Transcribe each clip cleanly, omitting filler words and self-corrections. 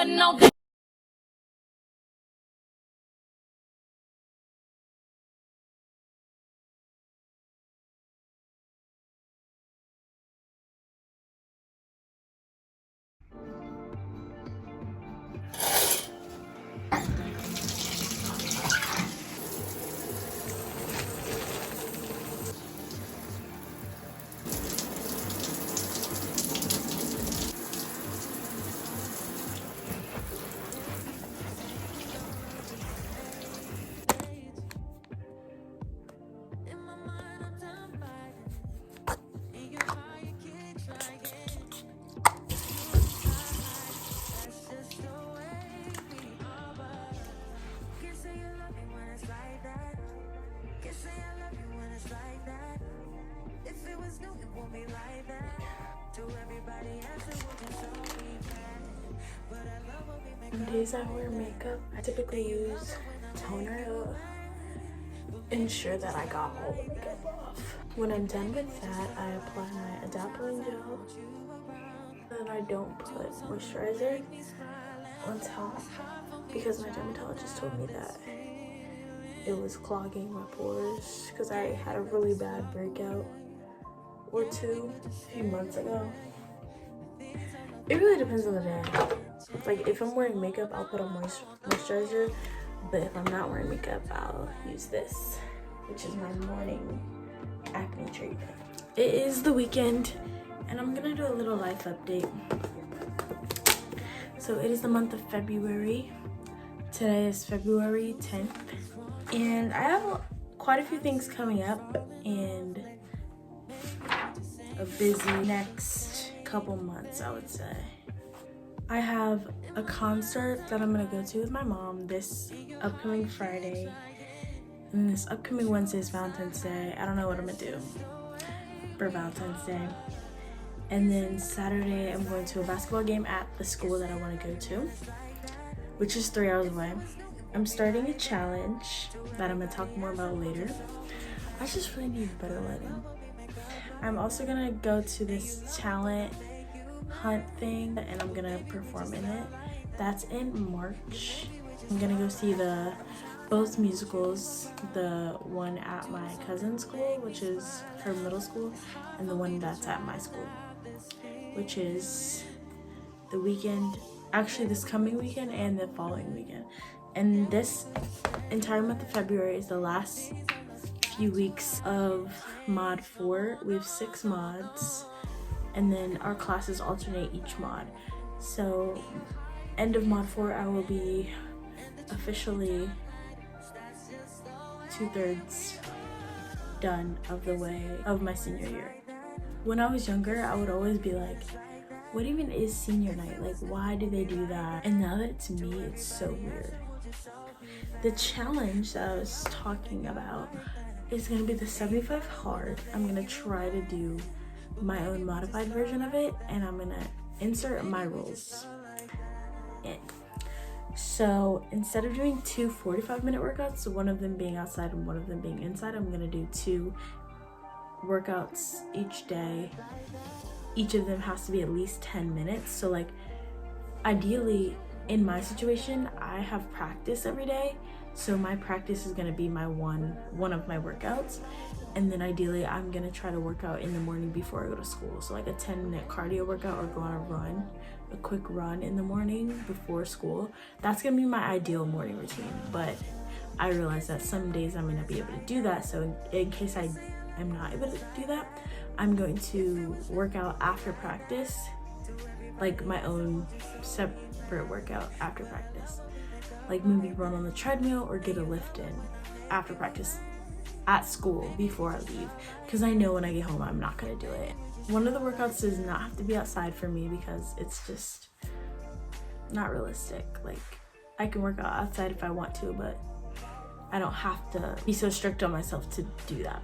sweating all On days I wear makeup, I typically use toner to ensure that I got all the makeup off. When I'm done with that, I apply my adaptogen gel. Then I don't put moisturizer on top because my dermatologist told me that it was clogging my pores because I had a really bad breakout or two a few months ago. It really depends on the day. Like if I'm wearing makeup, I'll put a moisturizer, but if I'm not wearing makeup, I'll use this, which is my morning acne treatment. It is the weekend and I'm gonna do a little life update. So it is the month of February. Today is February 10th and I have quite a few things coming up and a busy next couple months, I would say. I have a concert that I'm gonna go to with my mom this upcoming Friday. And this upcoming Wednesday is Valentine's Day. I don't know what I'm gonna do for Valentine's Day. And then Saturday, I'm going to a basketball game at the school that I wanna go to, which is 3 hours away. I'm starting a challenge that I'm gonna talk more about later. I just really need better lighting. I'm also gonna go to this talent hunt thing and I'm gonna perform in it. That's in March. I'm gonna go see both musicals, the one at my cousin's school, which is her middle school, and the one that's at my school, which is the weekend, actually this coming weekend and the following weekend. And this entire month of February is the last few weeks of mod 4. We have 6 mods and then our classes alternate each mod. So end of mod 4, I will be officially 2/3 done of the way of my senior year. When I was younger, I would always be like, what even is senior night? Like, why do they do that? And now that it's me, it's so weird. The challenge that I was talking about is gonna be the 75 hard. I'm gonna try to do my own modified version of it and I'm gonna insert my rules in. So instead of doing 2 45-minute workouts, one of them being outside and one of them being inside, I'm gonna do 2 workouts each day. Each of them has to be at least 10 minutes. So like ideally in my situation, I have practice every day. So my practice is gonna be my one of my workouts. And then ideally I'm gonna try to work out in the morning before I go to school. So like a 10-minute cardio workout or go on a quick run in the morning before school. That's gonna be my ideal morning routine. But I realize that some days I may not be able to do that. So in case I am not able to do that, I'm going to work out after practice, like my own separate workout after practice. Like maybe run on the treadmill or get a lift in after practice at school before I leave, because I know when I get home I'm not gonna do it. One of the workouts does not have to be outside for me because it's just not realistic. Like I can work out outside if I want to, but I don't have to be so strict on myself to do that.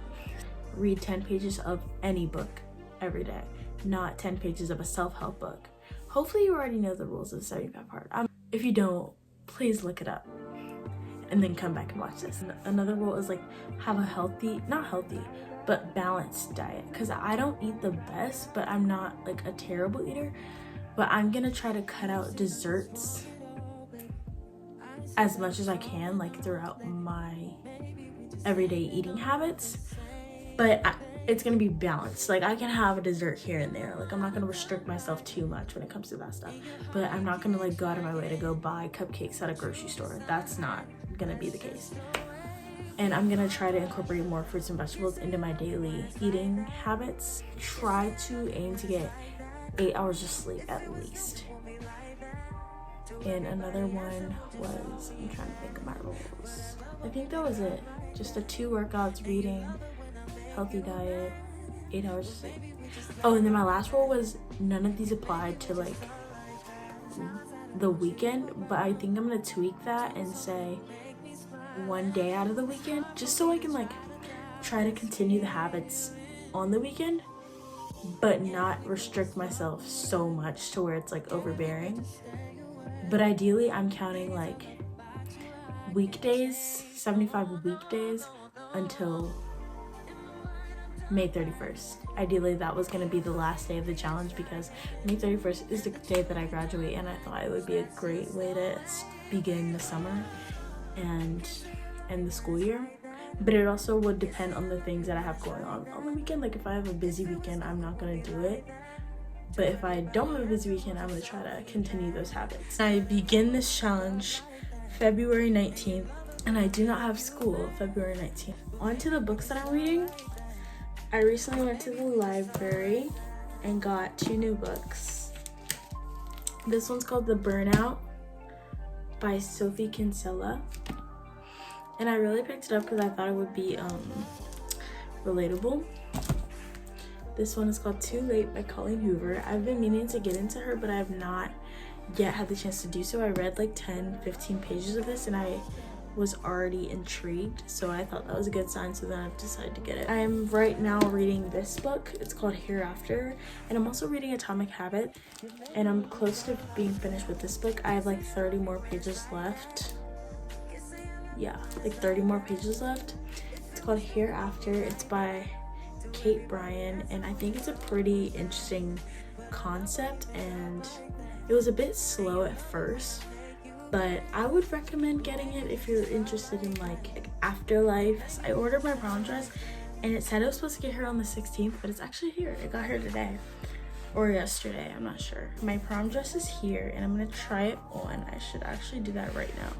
Read 10 pages of any book every day, not 10 pages of a self-help book. Hopefully you already know the rules of the 75 hard. If you don't, please look it up and then come back and watch this. Another rule is like have a healthy, not healthy, but balanced diet. Cause I don't eat the best, but I'm not like a terrible eater. but I'm gonna try to cut out desserts as much as I can, like throughout my everyday eating habits. But it's gonna be balanced. Like I can have a dessert here and there. Like I'm not gonna restrict myself too much when it comes to that stuff. But I'm not gonna like go out of my way to go buy cupcakes at a grocery store. That's not gonna be the case. And I'm gonna try to incorporate more fruits and vegetables into my daily eating habits. Try to aim to get 8 hours of sleep at least. And another one was, I'm trying to think of my rules. I think that was it. Just the 2 workouts, reading, healthy diet, 8 hours of sleep. Oh, and then my last rule was none of these applied to like the weekend, but I think I'm gonna tweak that and say 1 day out of the weekend, just so I can like try to continue the habits on the weekend, but not restrict myself so much to where it's like overbearing. But ideally I'm counting like weekdays, 75 weekdays until May 31st. Ideally that was going to be the last day of the challenge because May 31st is the day that I graduate, and I thought it would be a great way to begin the summer and end the school year. But it also would depend on the things that I have going on the weekend. Like if I have a busy weekend, I'm not going to do it. But if I don't have a busy weekend, I'm going to try to continue those habits. I begin this challenge February 19th, and I do not have school February 19th. On to the books that I'm reading. I recently went to the library and got 2 new books. This one's called The Burnout by Sophie Kinsella. And I really picked it up because I thought it would be relatable. This one is called Too Late by Colleen Hoover. I've been meaning to get into her, but I have not yet had the chance to do so. I read like 10-15 pages of this and I was already intrigued, so I thought that was a good sign, so then I've decided to get it. I am right now reading this book. It's called Hereafter, and I'm also reading Atomic Habit, and I'm close to being finished with this book. I have like 30 more pages left. Yeah, like 30 more pages left. It's called Hereafter. It's by Kate Bryan, and I think it's a pretty interesting concept, and it was a bit slow at first, but I would recommend getting it if you're interested in like afterlife. I ordered my prom dress and it said it was supposed to get here on the 16th, but it's actually here. It got here today or yesterday, I'm not sure. My prom dress is here and I'm gonna try it on. I should actually do that right now.